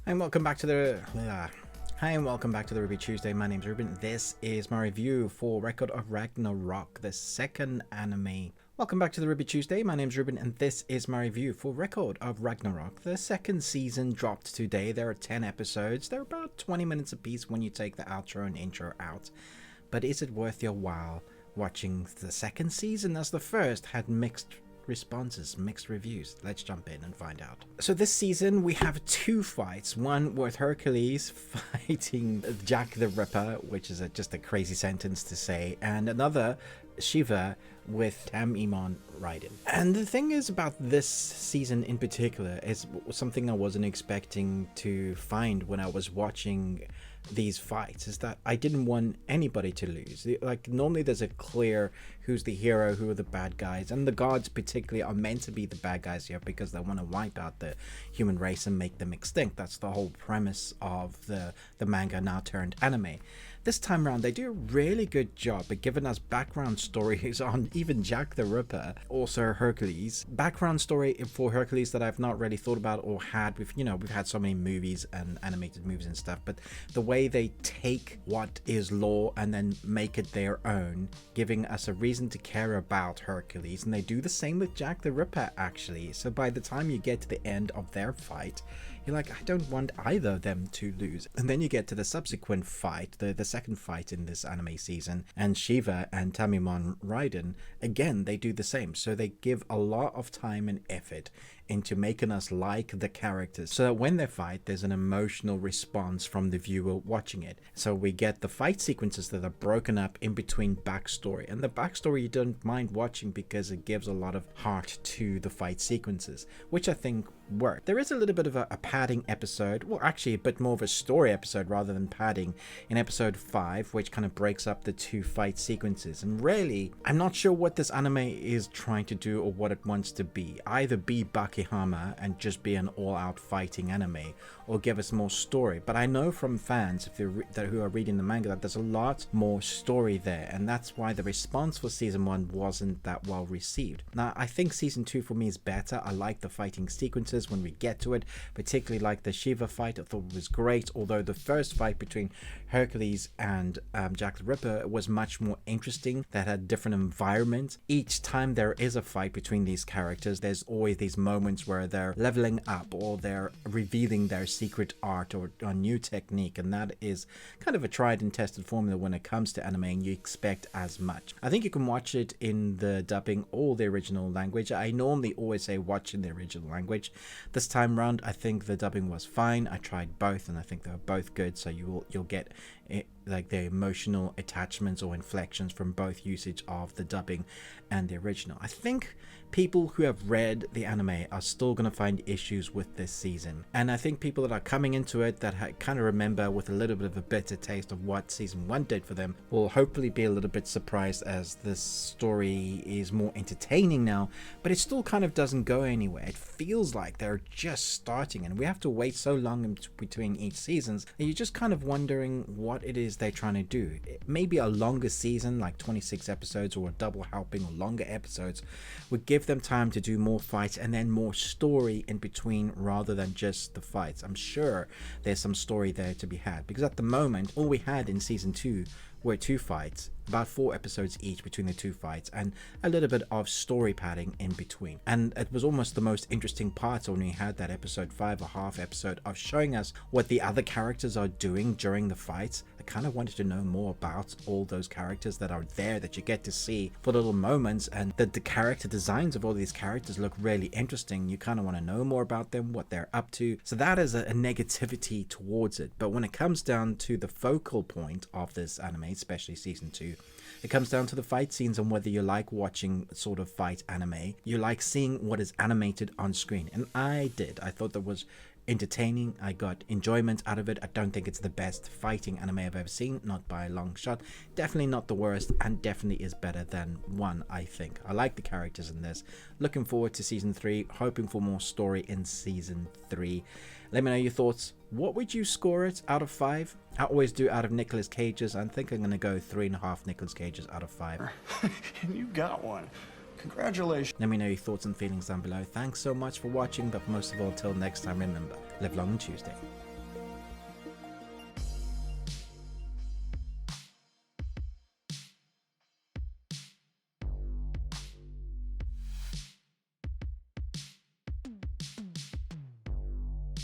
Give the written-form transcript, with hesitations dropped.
And welcome back to the Hi and welcome back to the Ruby Tuesday. My name's Ruben. This is my review for Record of Ragnarok, the second anime. Welcome back to the Ruby Tuesday. My name's Ruben and this is my review for Record of Ragnarok. The second season dropped today. There are 10 episodes. They're about 20 minutes apiece when you take the outro and intro out. But is it worth your while watching the second season, as the first had mixed responses, mixed reviews? Let's jump in and find out. So this season we have two fights, one with Hercules fighting Jack the Ripper, which is just a crazy sentence to say, and another Shiva with Tamimon Raiden. And the thing is about this season in particular is something I wasn't expecting to find when I was watching these fights, is that I didn't want anybody to lose. Like, normally there's a clear who's the hero, who are the bad guys, and the gods particularly are meant to be the bad guys here because they want to wipe out the human race and make them extinct. That's the whole premise of the manga now turned anime. This time around, they do a really good job at giving us background stories on even Jack the Ripper, also Hercules. Background story for Hercules that I've not really thought about or had. We've had so many movies and animated movies and stuff, but the way they take what is lore and then make it their own, giving us a reason to care about Hercules, and they do the same with Jack the Ripper actually. So by the time you get to the end of their fight, you're like, I don't want either of them to lose. And then you get to the subsequent fight, the second fight in this anime season, and Shiva and Tamimon Raiden, again, they do the same. So they give a lot of time and effort into making us like the characters, so that when they fight, there's an emotional response from the viewer watching it. So we get the fight sequences that are broken up in between backstory, and the backstory you don't mind watching because it gives a lot of heart to the fight sequences, which I think work. There is a little bit of a padding episode, well actually a bit more of a story episode rather than padding, in episode 5, which kind of breaks up the two fight sequences. And really, I'm not sure what this anime is trying to do or what it wants to be. Either be Bakihama and just be an all-out fighting anime, or give us more story. But I know from fans who are reading the manga that there's a lot more story there, and that's why the response for season 1 wasn't that well received. Now I think season 2 for me is better. I like the fighting sequences when we get to it, particularly like the Shiva fight. I thought it was great, although the first fight between Hercules and Jack the Ripper was much more interesting. That had different environments. Each time there is a fight between these characters, there's always these moments where they're leveling up or they're revealing their secret art or a new technique, and that is kind of a tried and tested formula when it comes to anime, and you expect as much. I think you can watch it in the dubbing or the original language. I normally always say watch in the original language. This time around, I think the dubbing was fine. I tried both and I think they were both good, so you'll get it, like the emotional attachments or inflections from both usage of the dubbing and the original. I think people who have read the anime are still going to find issues with this season, and I think people that are coming into it that kind of remember with a little bit of a bitter taste of what season 1 did for them will hopefully be a little bit surprised, as this story is more entertaining now, but it still kind of doesn't go anywhere. It feels like they're just starting, and we have to wait so long in between each seasons that you're just kind of wondering what it is they're trying to do. Maybe a longer season like 26 episodes or a double helping or longer episodes would give them time to do more fights and then more story in between rather than just the fights. I'm sure there's some story there to be had, because at the moment all we had in season 2 were 2 fights, about 4 episodes each between the 2 fights, and a little bit of story padding in between. And it was almost the most interesting part when we had that episode 5, a half episode of showing us what the other characters are doing during the fights. I kind of wanted to know more about all those characters that are there that you get to see for little moments, and the character designs of all these characters look really interesting. You kind of want to know more about them, what they're up to. So that is a negativity towards it. But when it comes down to the focal point of this anime, especially season 2, it comes down to the fight scenes and whether you like watching sort of fight anime. You like seeing what is animated on screen, and I did. I thought that was entertaining. I got enjoyment out of it. I don't think it's the best fighting anime I've ever seen, not by a long shot. Definitely not the worst, and definitely is better than 1, I think. I like the characters in this. Looking forward to season 3, hoping for more story in season 3. Let me know your thoughts. What would you score it out of 5? I always do out of Nicolas Cage's. I think I'm going to go 3.5 Nicolas Cage's out of 5. You got one. Congratulations. Let me know your thoughts and feelings down below. Thanks so much for watching, but most of all, till next time, remember, live long on Tuesday.